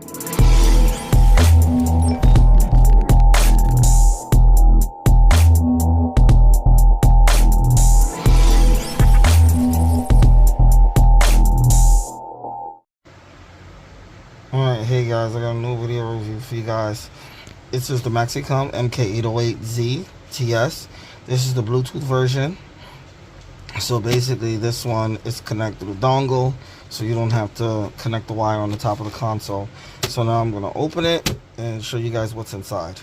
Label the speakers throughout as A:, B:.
A: Alright, hey guys, I got a new video review for you guys. This is the AUTEL MK808Z-TS. This is the Bluetooth version. So basically this one is connected to dongle, so you don't have to connect the wire on the top of the console. So now I'm going to open it and show you guys what's inside.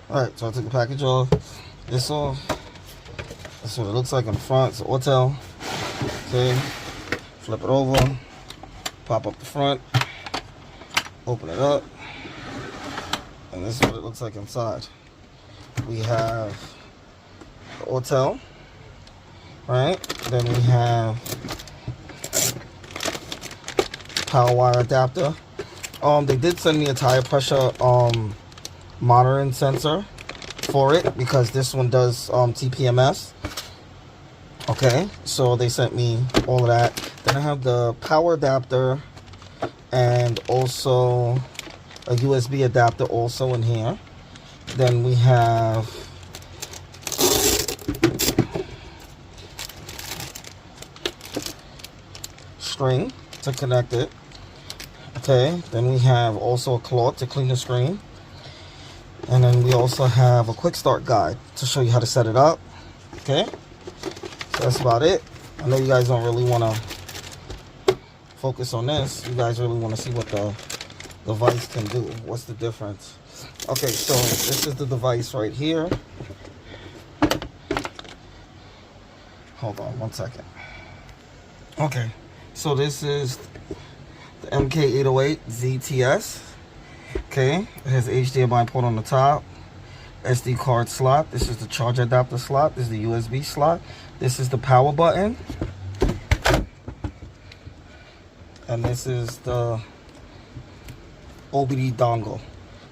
A: Alright, so I took the package off. This off. That's what it looks like in the front. It's AUTEL. Okay, flip it over. Pop up the front, open it up, and this is what it looks like inside. We have the AUTEL, right? Then we have power wire adapter. They did send me a tire pressure monitoring sensor for it because this one does TPMS. Okay, so they sent me all of that. Then I have the power adapter and also a USB adapter also in here. Then we have string to connect it. Okay, then we have also a cloth to clean the screen. And then we also have a quick start guide to show you how to set it up. Okay, so that's about it. I know you guys don't really want to focus on this. You guys really want to see what the device can do. What's the difference? Okay, so this is the device right here. Hold on one second. Okay, so this is the MK808Z-TS. Okay, it has HDMI port on the top, SD card slot. This is the charge adapter slot. This is the USB slot. This is the power button. And this is the OBD dongle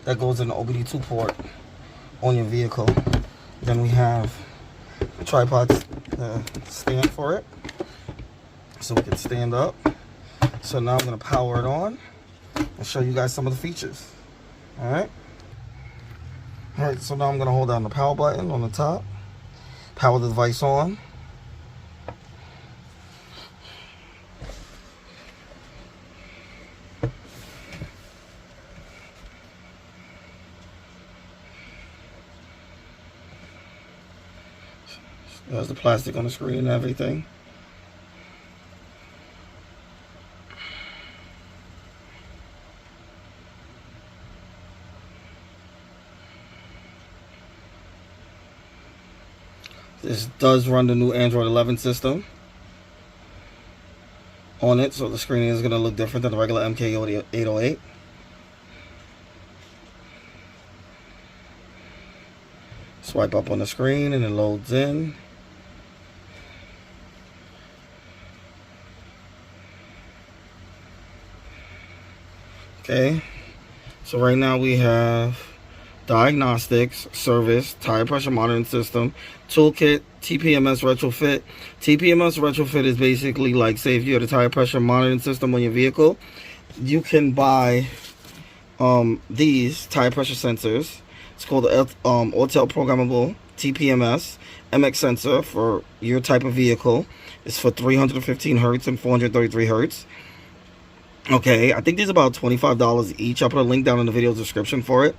A: that goes in the OBD2 port on your vehicle. Then we have a tripod stand for it, so we can stand up. So now I'm going to power it on and show you guys some of the features. Alright, so now I'm going to hold down the power button on the top, power the device on. There's the plastic on the screen and everything. This does run the new Android 11 system on it, so the screen is going to look different than the regular MK808. Swipe up on the screen and it loads in. Okay, so right now we have diagnostics, service, tire pressure monitoring system, toolkit, TPMS retrofit. TPMS retrofit is basically like, say if you had a tire pressure monitoring system on your vehicle, you can buy these tire pressure sensors. It's called the AUTEL programmable TPMS MX sensor for your type of vehicle. It's for 315 hertz and 433 hertz. Okay, I think these are about $25 each. I'll put a link down in the video description for it.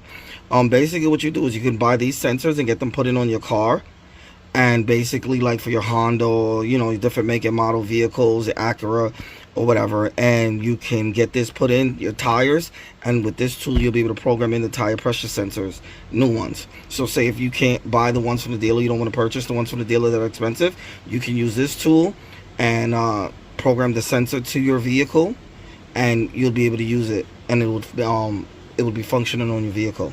A: Basically what you do is you can buy these sensors and get them put in on your car. And basically like for your Honda, you know, different make and model vehicles, Acura or whatever. And you can get this put in your tires. And with this tool, you'll be able to program in the tire pressure sensors, new ones. So say if you can't buy the ones from the dealer, you don't want to purchase the ones from the dealer that are expensive, you can use this tool and program the sensor to your vehicle. And you'll be able to use it, and it would be functioning on your vehicle.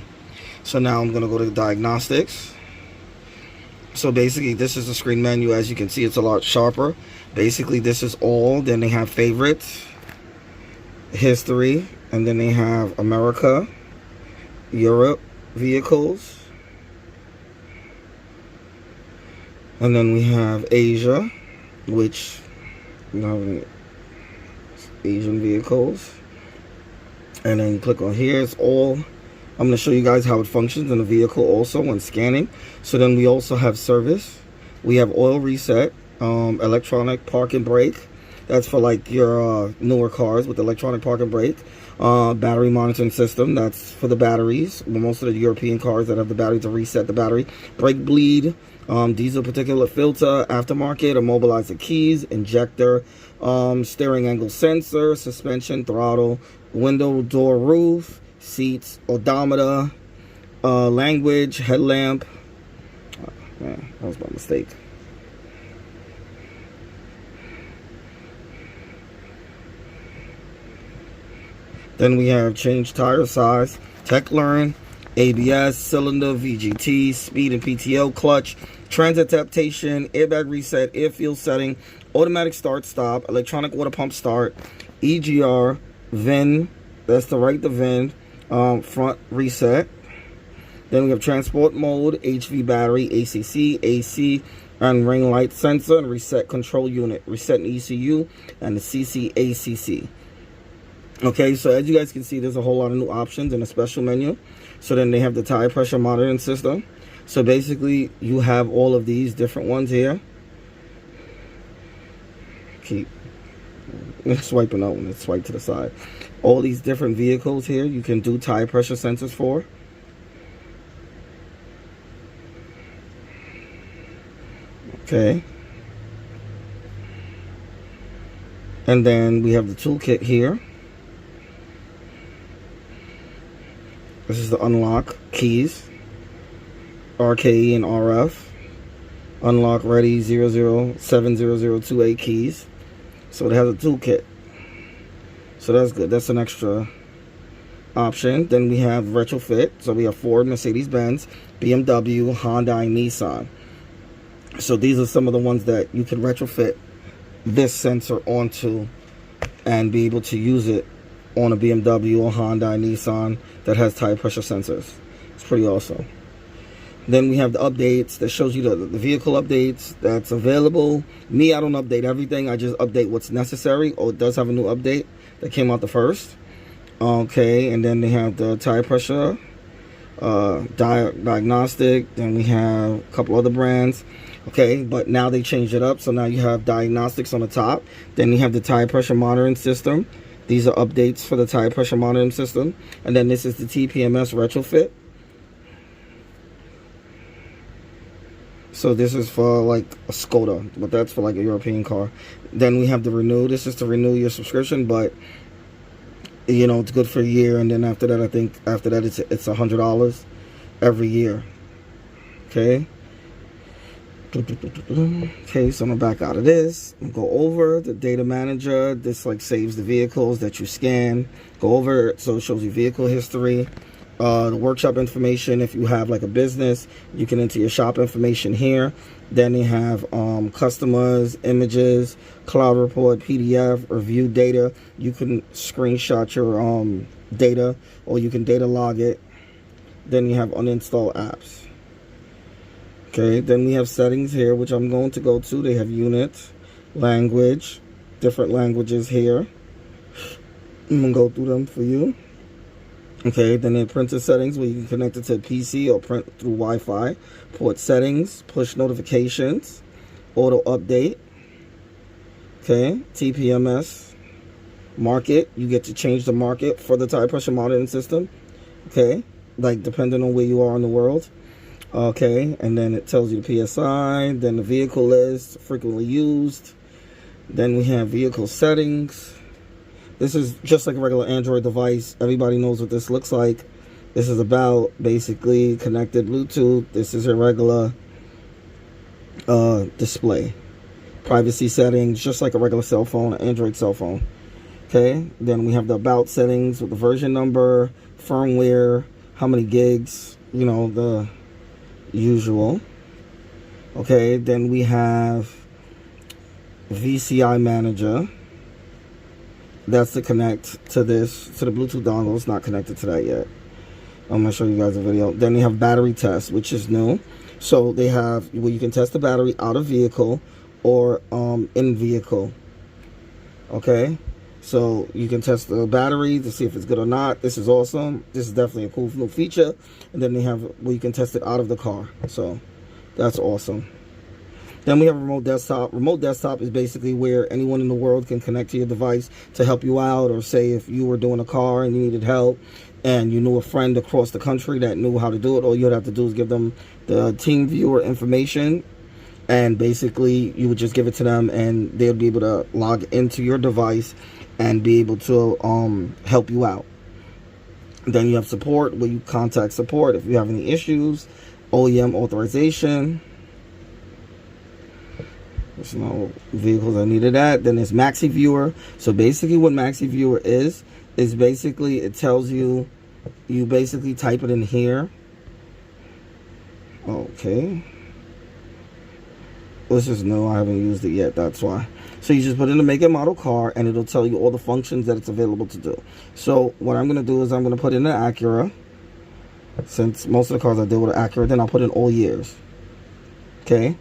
A: So now I'm gonna go to diagnostics. So basically, this is the screen menu. As you can see, it's a lot sharper. Basically, this is all. Then they have favorites, history, and then they have America, Europe, vehicles, and then we have Asia, which you know, Asian vehicles, And then click on here. It's all, I'm going to show you guys how it functions in the vehicle also when scanning. So then we also have service. We have oil reset, electronic park and brake. That's for like your newer cars with electronic park and brake. Battery monitoring system. That's for the batteries. Most of the European cars that have the battery to reset the battery. Brake bleed. Diesel particulate filter. Aftermarket. Immobilizer keys. Injector. Steering angle sensor. Suspension. Throttle. Window, door, roof. Seats. Odometer. Language. Headlamp. Man, that was my mistake. Then we have change tire size, tech learn, ABS, cylinder, VGT, speed and PTO, clutch, transit adaptation, airbag reset, air fuel setting, automatic start stop, electronic water pump start, EGR, VIN, that's to write the VIN, front reset. Then we have transport mode, HV battery, ACC, AC, and ring light sensor, and reset control unit, reset and ECU, and the CCACC. Okay, so as you guys can see, there's a whole lot of new options in a special menu. So then they have the tire pressure monitoring system. So basically, you have all of these different ones here. Keep swiping out when it's swiped to the side. All these different vehicles here, you can do tire pressure sensors for. Okay. And then we have the toolkit here. This is the unlock keys, RKE and RF. Unlock ready 0070028 keys. So it has a toolkit. So that's good. That's an extra option. Then we have retrofit. So we have Ford, Mercedes-Benz, BMW, Honda, and Nissan. So these are some of the ones that you can retrofit this sensor onto and be able to use it on a BMW or Honda and Nissan that has tire pressure sensors. It's pretty awesome. Then we have the updates that shows you the vehicle updates that's available. Me, I don't update everything. I just update what's necessary. Oh, it does have a new update that came out the first. Okay, and then they have the tire pressure diagnostic. Then we have a couple other brands. Okay, but now they changed it up. So now you have diagnostics on the top. Then you have the tire pressure monitoring system. These are updates for the tire pressure monitoring system. And then this is the TPMS retrofit. So this is for like a Skoda, but that's for like a European car. Then we have the renew. This is to renew your subscription, but you know, it's good for a year. And then after that, I think after that it's $100 every year. Okay. Okay, so I'm gonna back out of this and go over the data manager. This like saves the vehicles that you scan. Go over it, so it shows you vehicle history, the workshop information. If you have like a business, you can enter your shop information here. Then you have customers, images, cloud report, PDF, review data. You can screenshot your data, or you can data log it. Then you have uninstall apps. Okay, then we have settings here, which I'm going to go to. They have units, language, different languages here. I'm going to go through them for you. Okay, then they have printer settings where you can connect it to a PC or print through Wi-Fi. Port settings, push notifications, auto update. Okay, TPMS, market. You get to change the market for the tire pressure monitoring system. Okay, like depending on where you are in the world. Okay, and then it tells you the PSI, then the vehicle list, frequently used. Then we have vehicle settings. This is just like a regular Android device. Everybody knows what this looks like. This is about basically connected Bluetooth. This is a regular display. Privacy settings, just like a regular cell phone, an Android cell phone. Okay, then we have the about settings with the version number, firmware, how many gigs, you know, the usual. Okay, then we have VCI manager. That's to connect to this, to the Bluetooth dongle. It's not connected to that yet. I'm going to show you guys a video. Then they have battery test, which is new. So they have where you can test the battery out of vehicle or in vehicle. Okay, So you can test the battery to see if it's good or not. This is awesome. This is definitely a cool new feature. And then they have where you can test it out of the car. So that's awesome. Then we have a remote desktop. Remote desktop is basically where anyone in the world can connect to your device to help you out, or say if you were doing a car and you needed help and you knew a friend across the country that knew how to do it, all you would have to do is give them the team viewer information, and basically you would just give it to them and they'll be able to log into your device and be able to help you out. Then you have support, where you contact support if you have any issues. OEM authorization. There's no vehicles I needed that. Then there's Maxi Viewer. So basically what Maxi Viewer is basically it tells you, you basically type it in here. Okay. This is new. I haven't used it yet. That's why. So you just put in the make and model car and it'll tell you all the functions that it's available to do. So what I'm going to do is I'm going to put in an Acura. Since most of the cars I deal with are Acura, then I'll put in all years. Okay.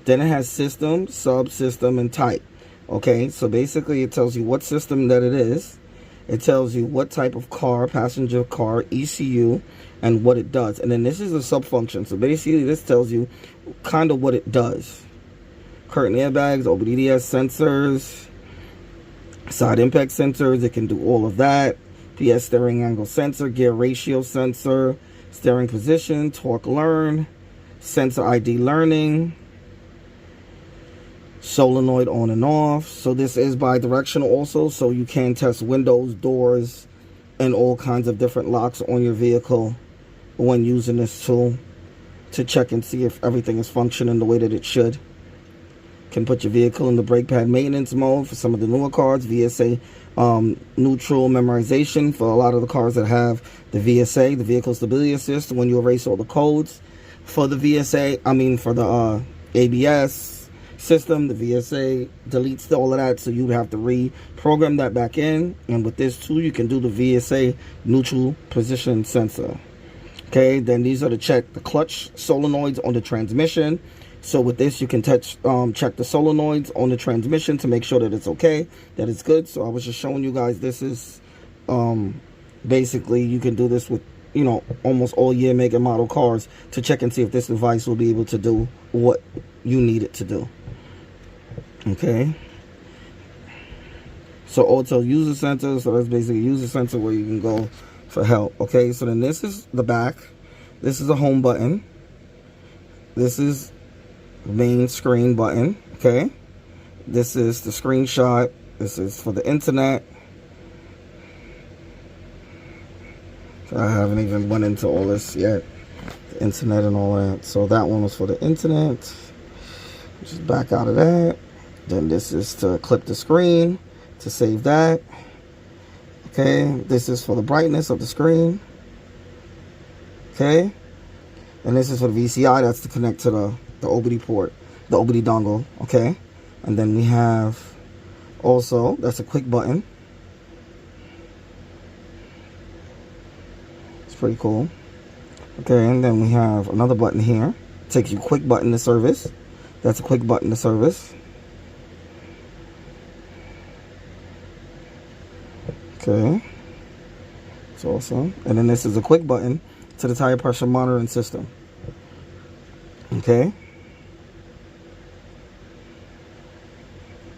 A: Then it has system, subsystem, and type. Okay, so basically it tells you what system that it is. It tells you what type of car, passenger car, ECU, and what it does. And then this is a sub-function. So basically this tells you kind of what it does. Curtain airbags, OBDS sensors, side impact sensors. It can do all of that. PS steering angle sensor, gear ratio sensor, steering position, torque learn, sensor ID learning, solenoid on and off. So this is bi-directional also, so you can test windows, doors, and all kinds of different locks on your vehicle when using this tool to check and see if everything is functioning the way that it should. Can put your vehicle in the brake pad maintenance mode for some of the newer cars. VSA neutral memorization for a lot of the cars that have the VSA, the vehicle stability assist, when you erase all the codes for the VSA, for the ABS system. The VSA deletes all of that, so you would have to reprogram that back in. And with this tool you can do the VSA neutral position sensor. Okay, then these are to check the clutch solenoids on the transmission. So with this you can check the solenoids on the transmission to make sure that it's okay, that it's good. So I was just showing you guys, this is basically you can do this with almost all year make and model cars to check and see if this device will be able to do what you need it to do. Okay, so AUTEL user center. So that's basically a user center where you can go for help. Okay, so then this is the back. This is a home button. This is the main screen button. Okay, this is the screenshot. This is for the internet. So I haven't even went into all this yet, the internet and all that. So that one was for the internet. Just back out of that. Then this is to clip the screen, to save that. Okay, this is for the brightness of the screen. Okay, and this is for the VCI, that's to connect to the OBD port, the OBD dongle. Okay, and then we have also, that's a quick button. It's pretty cool. Okay, and then we have another button here. It takes you quick button to service. That's a quick button to service. Okay, it's awesome. And then this is a quick button to the tire pressure monitoring system. Okay,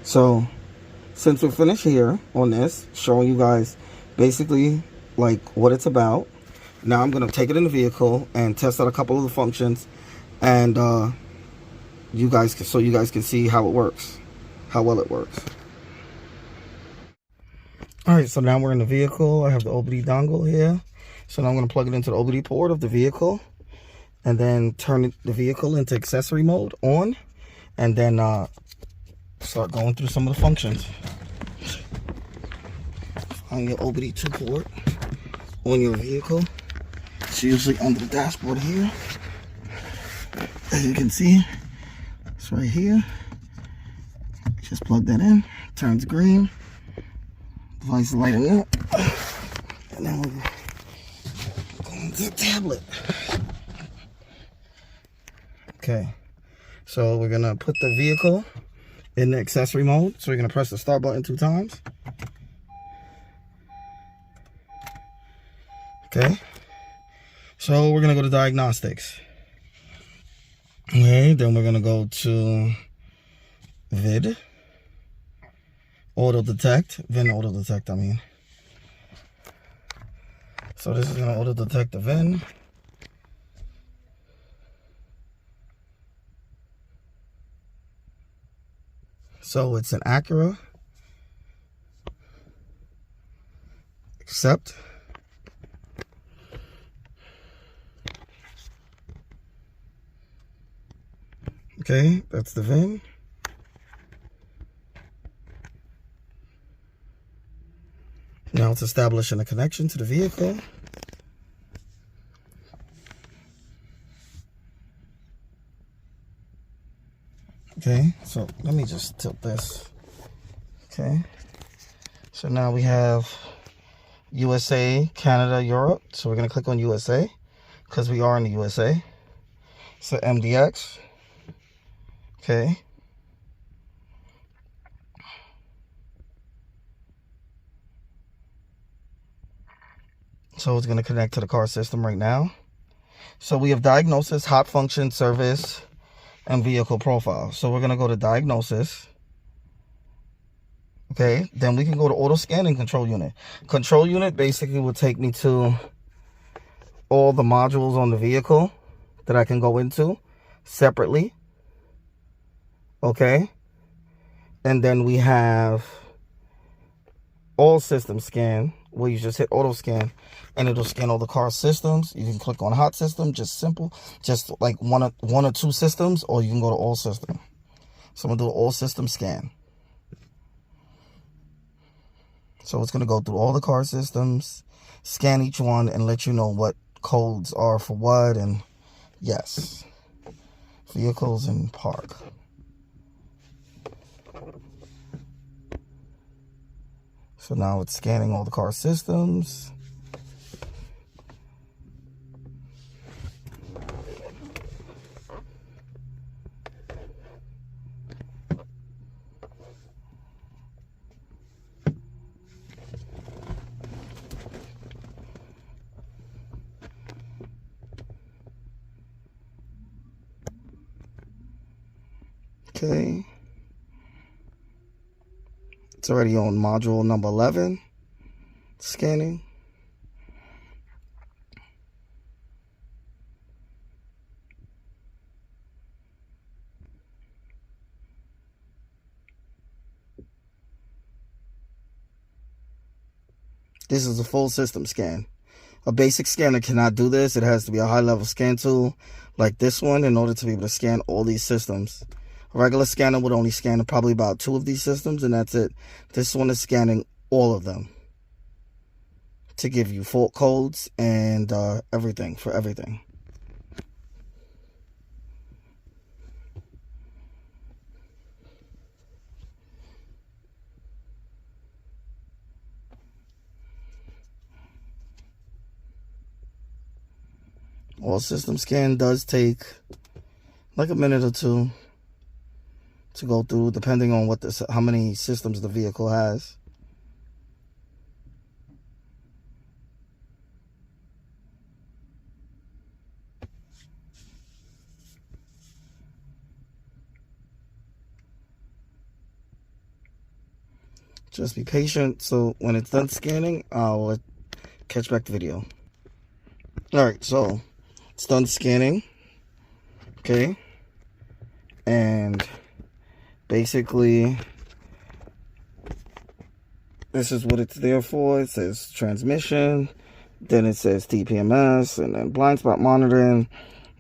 A: so since we're finished here on this, showing you guys basically like what it's about, now I'm going to take it in the vehicle and test out a couple of the functions, and so you guys can see how it works, how well it works. Alright, so now we're in the vehicle. I have the OBD dongle here. So now I'm going to plug it into the OBD port of the vehicle, and then turn the vehicle into accessory mode on, and then start going through some of the functions. Find your OBD 2 port on your vehicle. It's usually under the dashboard here. As you can see, it's right here. Just plug that in. Turns green. Device is lighting up, and then we'll go into the tablet. Okay, so we're gonna put the vehicle in the accessory mode. So we're gonna press the start button 2 times. Okay, so we're gonna go to diagnostics. Okay, then we're gonna go to vid, auto detect, VIN auto detect, I mean. So this is gonna auto detect the VIN. So it's an Acura. Accept. Okay, that's the VIN. Now it's establishing a connection to the vehicle. Okay, so let me just tilt this. Okay, so now we have USA, Canada, Europe. So we're gonna click on USA because we are in the USA. So MDX. Okay. So it's gonna connect to the car system right now. So we have diagnosis, hot function, service, and vehicle profile. So we're gonna go to diagnosis. Okay, then we can go to auto scanning control unit. Control unit basically will take me to all the modules on the vehicle that I can go into separately. Okay, and then we have all system scan, where you just hit auto scan and it'll scan all the car systems. You can click on hot system, just simple, just like one or two systems, or you can go to all system. So I'm gonna do all system scan. So it's gonna go through all the car systems, scan each one, and let you know what codes are for what. And yes, vehicles in park. So now it's scanning all the car systems. Okay. It's already on module number 11, scanning. This is a full system scan. A basic scanner cannot do this. It has to be a high-level scan tool like this one in order to be able to scan all these systems. A regular scanner would only scan probably about 2 of these systems, and that's it. This one is scanning all of them to give you fault codes and everything for everything. All system scan does take like a minute or two to go through, depending on how many systems the vehicle has. Just be patient. So when it's done scanning, I'll catch back the video. Alright, so it's done scanning. Okay. And basically, this is what it's there for. It says transmission, then it says TPMS, and then blind spot monitoring.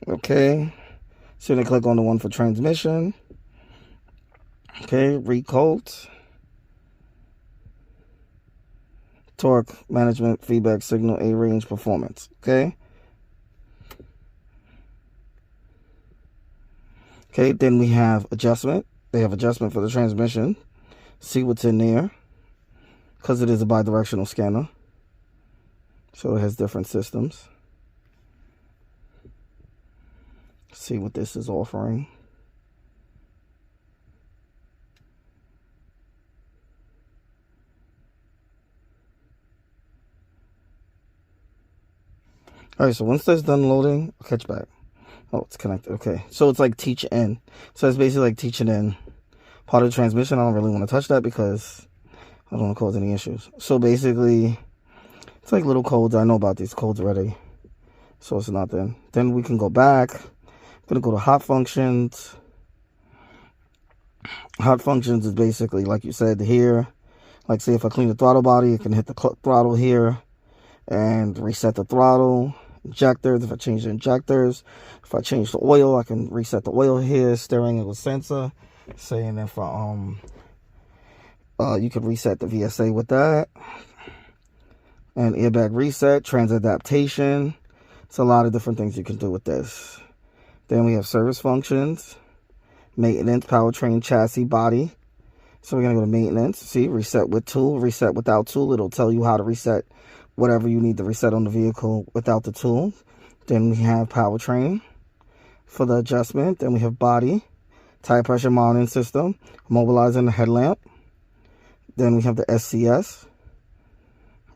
A: Okay. So then click on the one for transmission. Okay, recode. Torque management, feedback signal, A range performance. Okay. Okay, then we have adjustment. They have adjustment for the transmission. See what's in there, because it is a bidirectional scanner. So it has different systems. See what this is offering. All right, so once that's done loading, I'll catch back. Oh, it's connected. Okay, so it's like teach in. So it's basically like teaching in. Part of the transmission, I don't really want to touch that because I don't want to cause any issues. So basically, it's like little codes. I know about these codes already, so it's nothing. Then we can go back. I'm gonna go to hot functions. Hot functions is basically, like you said, here. Like, say if I clean the throttle body, I can hit the throttle here and reset the throttle. Injectors, if I change the injectors. If I change the oil, I can reset the oil here. Steering angle sensor. Saying if you could reset the VSA with that. And airbag reset, trans adaptation. It's a lot of different things you can do with this. Then we have service functions, maintenance, powertrain, chassis, body. So we're going to go to maintenance. See, reset with tool, reset without tool. It'll tell you how to reset whatever you need to reset on the vehicle without the tool. Then we have powertrain for the adjustment. Then we have body, tire pressure monitoring system, mobilizing the headlamp. Then we have the SCS.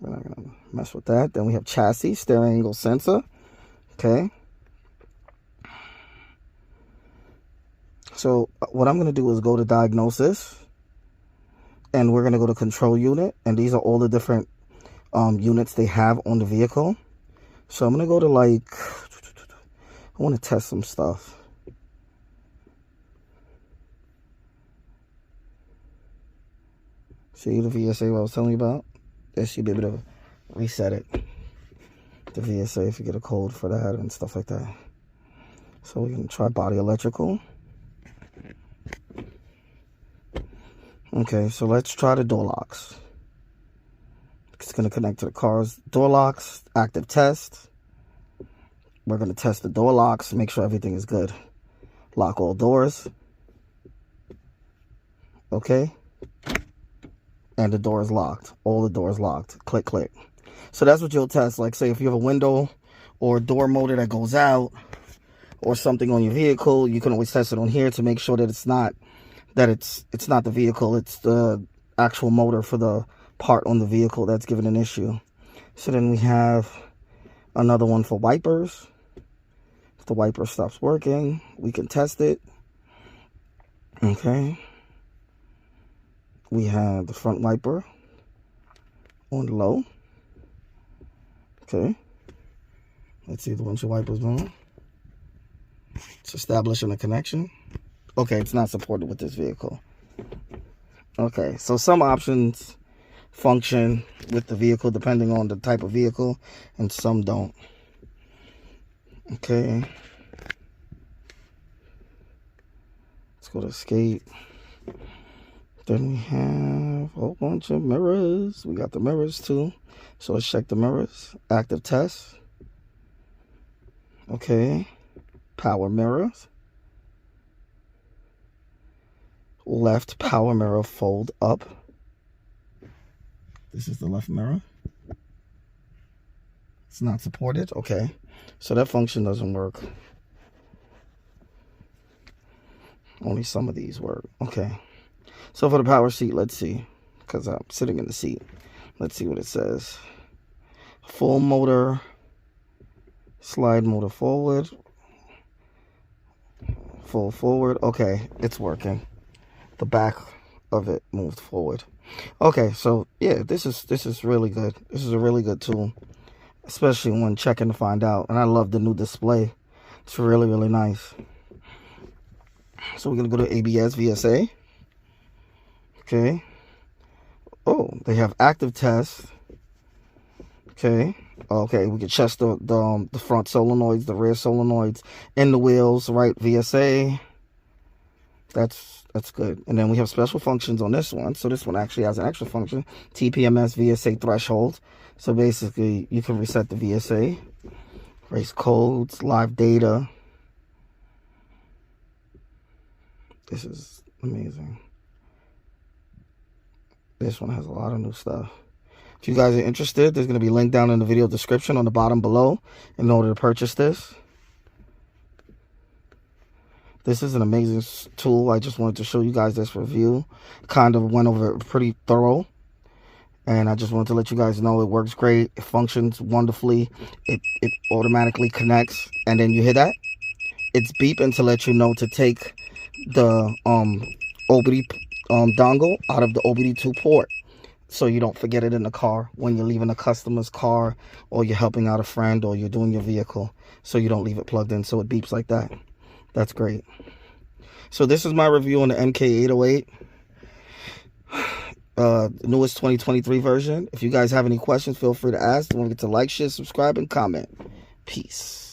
A: We're not going to mess with that. Then we have chassis, steering angle sensor. Okay. So what I'm going to do is go to diagnosis. And we're going to go to control unit. And these are all the different units they have on the vehicle. So I'm going to go to, like, I want to test some stuff. See the VSA what I was telling you about? This, you'll be able to reset it. The VSA, if you get a code for that and stuff like that. So we can try body electrical. Okay, so let's try the door locks. It's going to connect to the car's door locks. Active test. We're going to test the door locks, make sure everything is good. Lock all doors. Okay. And the door is locked. All the doors locked. Click, click. So that's what you'll test. Like, say if you have a window or a door motor that goes out or something on your vehicle, you can always test it on here to make sure that it's not the vehicle, it's the actual motor for the part on the vehicle that's giving an issue. So then we have another one for wipers. If the wiper stops working, we can test it. Okay. We have the front wiper on low. Okay. Let's see the windshield wipers on. It's establishing a connection. Okay, it's not supported with this vehicle. Okay, so some options function with the vehicle depending on the type of vehicle, and some don't. Okay. Let's go to escape. Then we have a whole bunch of mirrors. We got the mirrors too. So let's check the mirrors. Active test. Okay. Power mirrors. Left power mirror fold up. This is the left mirror. It's not supported. Okay. So that function doesn't work. Only some of these work. Okay. So for the power seat, let's see. Because I'm sitting in the seat. Let's see what it says. Full motor. Slide motor forward. Full forward. Okay. It's working. The back of it moved forward. Okay, so yeah, this is really good. This is a really good tool, especially when checking to find out. And I love the new display. It's really, really nice. So we're gonna go to ABS VSA. Okay. Oh, they have active test. Okay. Okay, we can test the front solenoids, the rear solenoids, and the wheels. Right, VSA. That's good. And then we have special functions on this one. So this one actually has an extra function. TPMS VSA threshold. So basically, you can reset the VSA. Race codes, live data. This is amazing. This one has a lot of new stuff. If you guys are interested, there's going to be a link down in the video description on the bottom below in order to purchase this. This is an amazing tool. I just wanted to show you guys this review. Kind of went over it pretty thorough. And I just wanted to let you guys know it works great. It functions wonderfully. It automatically connects. And then you hear that? It's beeping to let you know to take the OBD dongle out of the OBD2 port, so you don't forget it in the car when you're leaving a customer's car, or you're helping out a friend, or you're doing your vehicle, so you don't leave it plugged in, so it beeps like that. That's great. So this is my review on the MK808, newest 2023 version. If you guys have any questions, feel free to ask. Don't forget to like, share, subscribe, and comment. Peace.